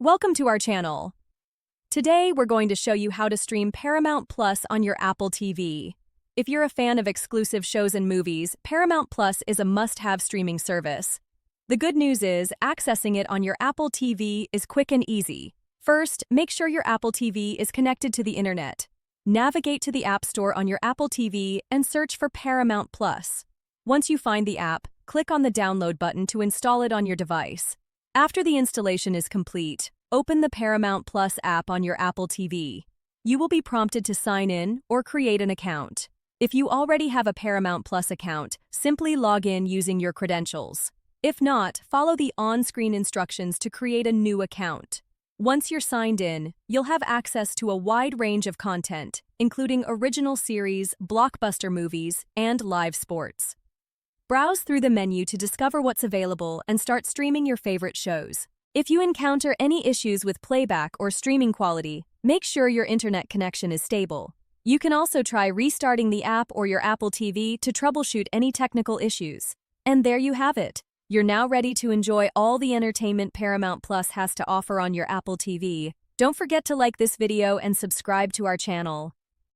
Welcome to our channel. Today, we're going to show you how to stream Paramount Plus on your Apple TV. If you're a fan of exclusive shows and movies, Paramount Plus is a must-have streaming service. The good news is, accessing it on your Apple TV is quick and easy. First, make sure your Apple TV is connected to the internet. Navigate to the App Store on your Apple TV and search for Paramount Plus. Once you find the app, click on the download button to install it on your device. After the installation is complete, open the Paramount Plus app on your Apple TV. You will be prompted to sign in or create an account. If you already have a Paramount Plus account, simply log in using your credentials. If not, follow the on-screen instructions to create a new account. Once you're signed in, you'll have access to a wide range of content, including original series, blockbuster movies, and live sports. Browse through the menu to discover what's available and start streaming your favorite shows. If you encounter any issues with playback or streaming quality, make sure your internet connection is stable. You can also try restarting the app or your Apple TV to troubleshoot any technical issues. And there you have it. You're now ready to enjoy all the entertainment Paramount Plus has to offer on your Apple TV. Don't forget to like this video and subscribe to our channel.